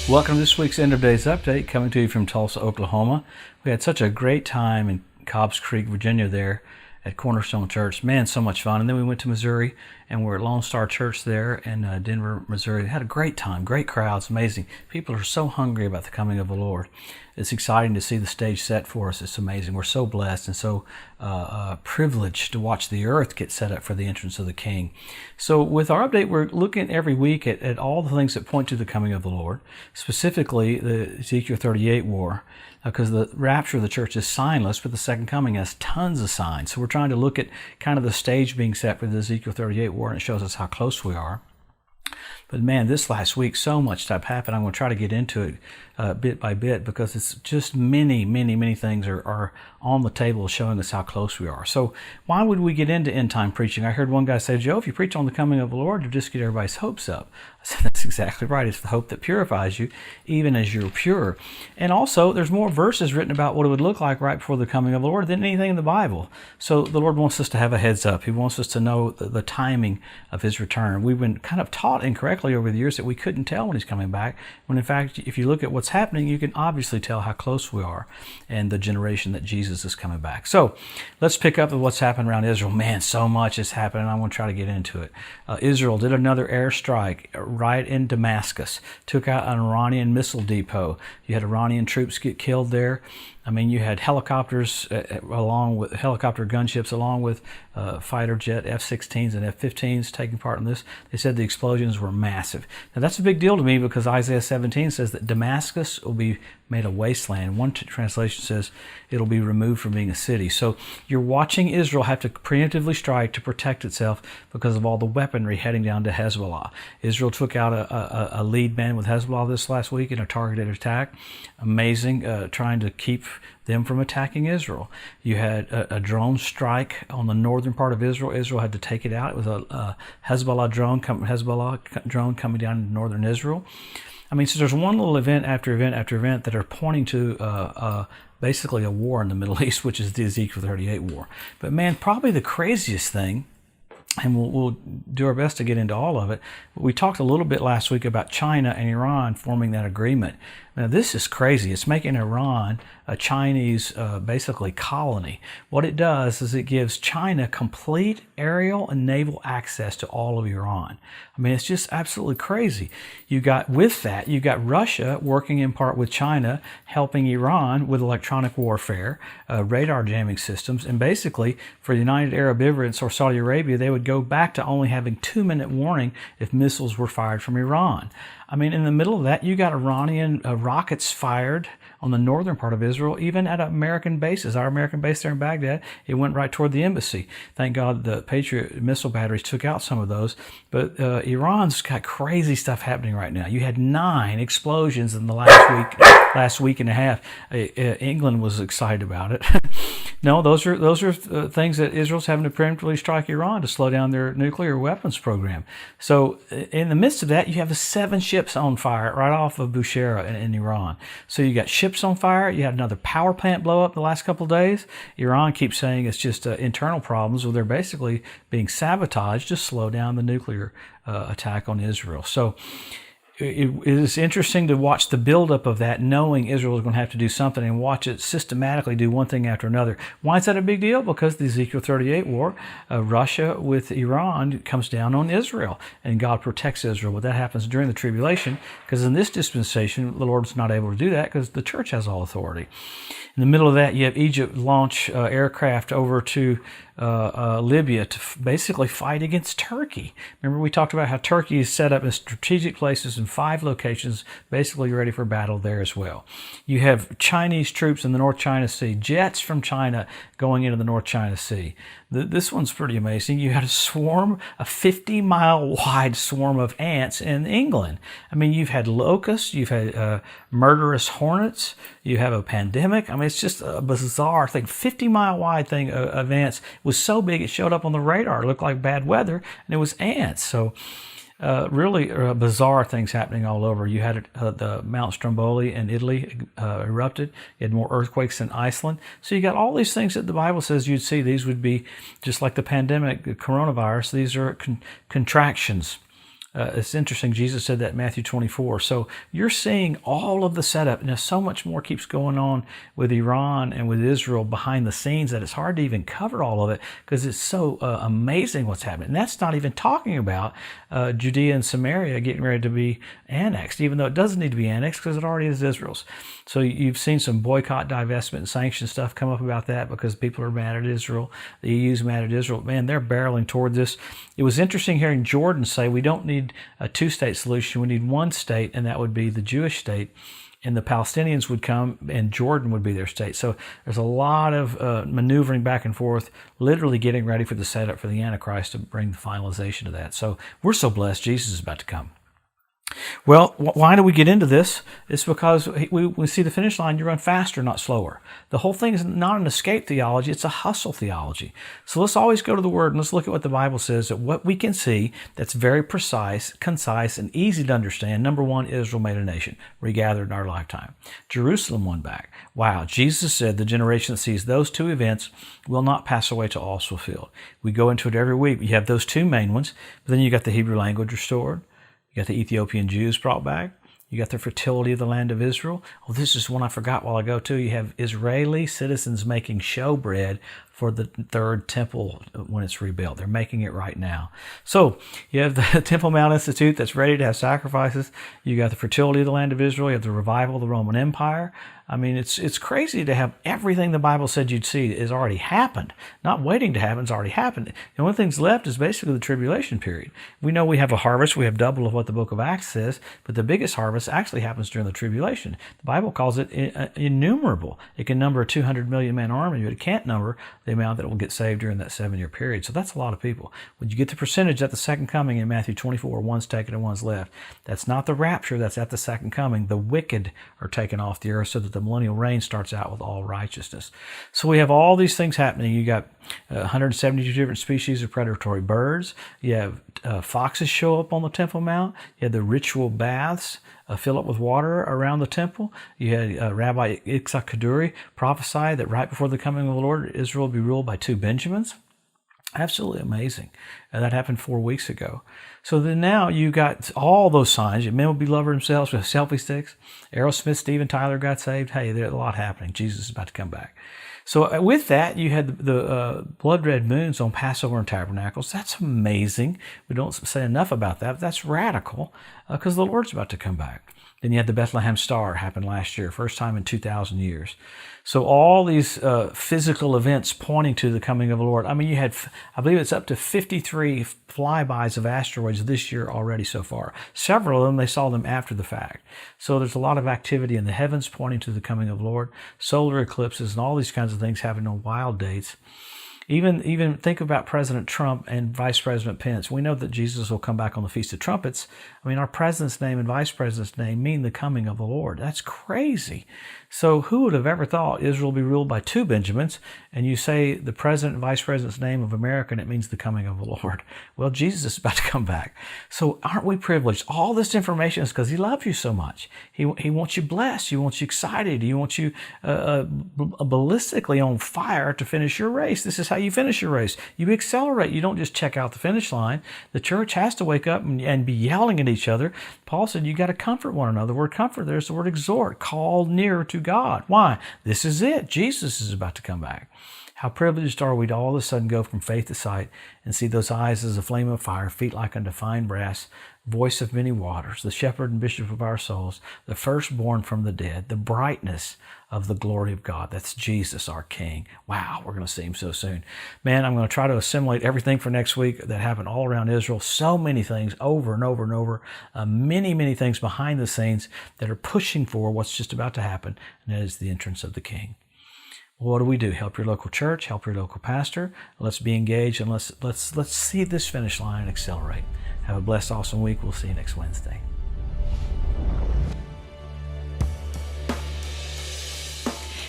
Welcome to this week's End of Days Update, coming to you from Tulsa, Oklahoma. We had such a great time in Cobbs Creek, Virginia there at Cornerstone Church. Man, so much fun. And then we went to Missouri and we're at Lone Star Church there in Denver, Missouri. We had a great time, great crowds, amazing. People are so hungry about the coming of the Lord. It's exciting to see the stage set for us. It's amazing. We're so blessed and so privileged to watch the earth get set up for the entrance of the King. So with our update, we're looking every week at all the things that point to the coming of the Lord, specifically the Ezekiel 38 war, because the rapture of the church is signless, but the second coming has tons of signs. So we're trying to look at kind of the stage being set for the Ezekiel 38 war, and it shows us how close we are. But man, this last week, so much stuff happened. I'm going to try to get into it bit by bit because it's just many things are on the table showing us how close we are. So why would we get into end time preaching? I heard one guy say, Joe, if you preach on the coming of the Lord, you just get everybody's hopes up. I said, that's exactly right. It's the hope that purifies you, even as you're pure. And also, there's more verses written about what it would look like right before the coming of the Lord than anything in the Bible. So the Lord wants us to have a heads up. He wants us to know the timing of His return. We've been kind of taught incorrectly over the years that we couldn't tell when He's coming back, when in fact, if you look at what's happening, you can obviously tell how close we are and the generation that Jesus is coming back. So let's pick up with what's happened around Israel. Man, so much is happening. I want to try to get into it. Israel did another airstrike right in Damascus, took out an Iranian missile depot. You had Iranian troops get killed there. I mean, you had helicopters along with helicopter gunships, along with fighter jet F-16s and F-15s taking part in this. They said the explosions were massive. Now, that's a big deal to me because Isaiah 17 says that Damascus will be made a wasteland. One translation says it'll be removed from being a city. So you're watching Israel have to preemptively strike to protect itself because of all the weaponry heading down to Hezbollah. Israel took out a lead man with Hezbollah this last week in a targeted attack. Amazing, trying to keep them from attacking Israel. You had a drone strike on the northern part of Israel. Israel had to take it out. It was a Hezbollah drone coming down into northern Israel. I mean, so there's one little event after event after event that are pointing to basically a war in the Middle East, which is the Ezekiel 38 war. But man, probably the craziest thing, and we'll do our best to get into all of it. We talked a little bit last week about China and Iran forming that agreement. Now, this is crazy. It's making Iran a Chinese, basically, colony. What it does is it gives China complete aerial and naval access to all of Iran. I mean, it's just absolutely crazy. You got Russia working in part with China, helping Iran with electronic warfare, radar jamming systems, and basically, for the United Arab Emirates or Saudi Arabia, they would go back to only having 2-minute warning if missiles were fired from Iran. I mean, in the middle of that, you got Iranian rockets fired on the northern part of Israel, even at American bases. Our American base there in Baghdad, it went right toward the embassy. Thank God the Patriot missile batteries took out some of those. But Iran's got crazy stuff happening right now. You had 9 explosions in the last week and a half. England was excited about it. No, those are things that Israel's having to preemptively strike Iran to slow down their nuclear weapons program. So in the midst of that, you have 7 ships on fire right off of Bushehr in Iran. So you got ships on fire. You had another power plant blow up the last couple of days. Iran keeps saying it's just internal problems, where they're basically being sabotaged to slow down the nuclear attack on Israel. So it is interesting to watch the buildup of that, knowing Israel is going to have to do something, and watch it systematically do one thing after another. Why is that a big deal? Because the Ezekiel 38 war, Russia with Iran comes down on Israel, and God protects Israel. But that happens during the tribulation, because in this dispensation, the Lord's not able to do that because the church has all authority. In the middle of that, you have Egypt launch aircraft over to Libya to basically fight against Turkey. Remember, we talked about how Turkey is set up in strategic places in 5 locations, basically ready for battle there as well. You have Chinese troops in the North China Sea, jets from China going into the North China Sea. This one's pretty amazing. You had a 50-mile wide swarm of ants in England. I mean, you've had locusts, you've had murderous hornets, you have a pandemic. I mean, it's just a bizarre thing. 50-mile wide thing of ants was so big it showed up on the radar. It looked like bad weather, and it was ants. So really bizarre things happening all over. You had the Mount Stromboli in Italy erupted. You had more earthquakes in Iceland. So you got all these things that the Bible says you'd see. These would be just like the pandemic, the coronavirus. These are contractions It's interesting. Jesus said that in Matthew 24. So you're seeing all of the setup. Now, so much more keeps going on with Iran and with Israel behind the scenes that it's hard to even cover all of it because it's so amazing what's happening. And that's not even talking about Judea and Samaria getting ready to be annexed, even though it doesn't need to be annexed because it already is Israel's. So you've seen some boycott, divestment, and sanction stuff come up about that because people are mad at Israel. The EU's mad at Israel. Man, they're barreling toward this. It was interesting hearing Jordan say we don't need a two-state solution. We need one state, and that would be the Jewish state. And the Palestinians would come, and Jordan would be their state. So there's a lot of maneuvering back and forth, literally getting ready for the setup for the Antichrist to bring the finalization of that. So we're so blessed. Jesus is about to come. Well, why do we get into this? It's because we see the finish line, you run faster, not slower. The whole thing is not an escape theology, it's a hustle theology. So let's always go to the Word and let's look at what the Bible says, that what we can see that's very precise, concise, and easy to understand. Number one, Israel made a nation, regathered in our lifetime. Jerusalem won back. Wow, Jesus said the generation that sees those two events will not pass away till all is fulfilled. We go into it every week. You have those two main ones, but then you got the Hebrew language restored. You got the Ethiopian Jews brought back. You got the fertility of the land of Israel. Oh, this is one I forgot a while ago, too. You have Israeli citizens making showbread for the third temple when it's rebuilt. They're making it right now. So you have the Temple Mount Institute that's ready to have sacrifices. You got the fertility of the land of Israel. You have the revival of the Roman Empire. I mean, it's crazy to have everything the Bible said you'd see is already happened. Not waiting to happen, it's already happened. The only thing's left is basically the tribulation period. We know we have a harvest. We have double of what the book of Acts says, but the biggest harvest actually happens during the tribulation. The Bible calls it innumerable. It can number a 200 million man army, but it can't number the amount that will get saved during that 7-year period. So that's a lot of people. When you get the percentage at the second coming in Matthew 24, one's taken and one's left. That's not the rapture, that's at the second coming. The wicked are taken off the earth so that the millennial reign starts out with all righteousness. So we have all these things happening. You got 172 different species of predatory birds. You have foxes show up on the Temple Mount. You have the ritual baths fill up with water around the temple. You had Rabbi Yitzhak Kaduri prophesy that right before the coming of the Lord, Israel will be ruled by two Benjamins. Absolutely amazing. That happened 4 weeks ago. So then now you got all those signs. Men will be lovers themselves with selfie sticks. Aerosmith, Steven Tyler got saved. Hey, there's a lot happening. Jesus is about to come back. So with that, you had the blood red moons on Passover and Tabernacles. That's amazing. We don't say enough about that, but that's radical because the Lord's about to come back. Then you had the Bethlehem Star happen last year, first time in 2,000 years. So all these physical events pointing to the coming of the Lord. I mean, you had, I believe it's up to 53 flybys of asteroids this year already so far. Several of them, they saw them after the fact. So there's a lot of activity in the heavens pointing to the coming of the Lord. Solar eclipses and all these kinds of things happening on wild dates. Even think about President Trump and Vice President Pence. We know that Jesus will come back on the Feast of Trumpets. I mean, our president's name and vice president's name mean the coming of the Lord. That's crazy. So who would have ever thought Israel will be ruled by two Benjamins, and you say the president and vice president's name of America, and it means the coming of the Lord? Well, Jesus is about to come back. So aren't we privileged? All this information is because he loves you so much. He wants you blessed. He wants you excited. He wants you ballistically on fire to finish your race. This is how you finish your race. You accelerate. You don't just check out the finish line. The church has to wake up and be yelling at each other. Paul said you got to comfort one another. The word comfort, there's the word exhort, call nearer to God. Why? This is it. Jesus is about to come back. How privileged are we to all of a sudden go from faith to sight and see those eyes as a flame of fire, feet like unto fine brass, voice of many waters, the shepherd and bishop of our souls, the firstborn from the dead, the brightness of the glory of God. That's Jesus, our King. Wow, we're going to see him so soon. Man, I'm going to try to assimilate everything for next week that happened all around Israel. So many things over and over and over. Many things behind the scenes that are pushing for what's just about to happen, and that is the entrance of the King. What do? Help your local church, help your local pastor. Let's be engaged, and let's see this finish line and accelerate. Have a blessed, awesome week. We'll see you next Wednesday.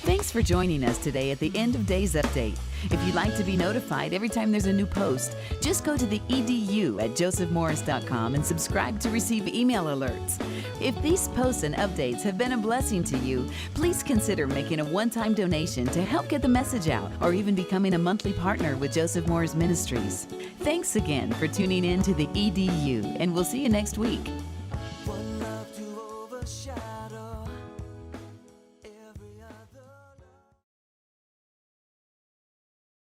Thanks Thanks for joining us today at the End of Days Update. If you'd like to be notified every time there's a new post, just go to the EDU at josephmorris.com and subscribe to receive email alerts. If these posts and updates have been a blessing to you, please consider making a one-time donation to help get the message out, or even becoming a monthly partner with Joseph Morris Ministries. Thanks again for tuning in to the EDU, and we'll see you next week. One love to overshadow.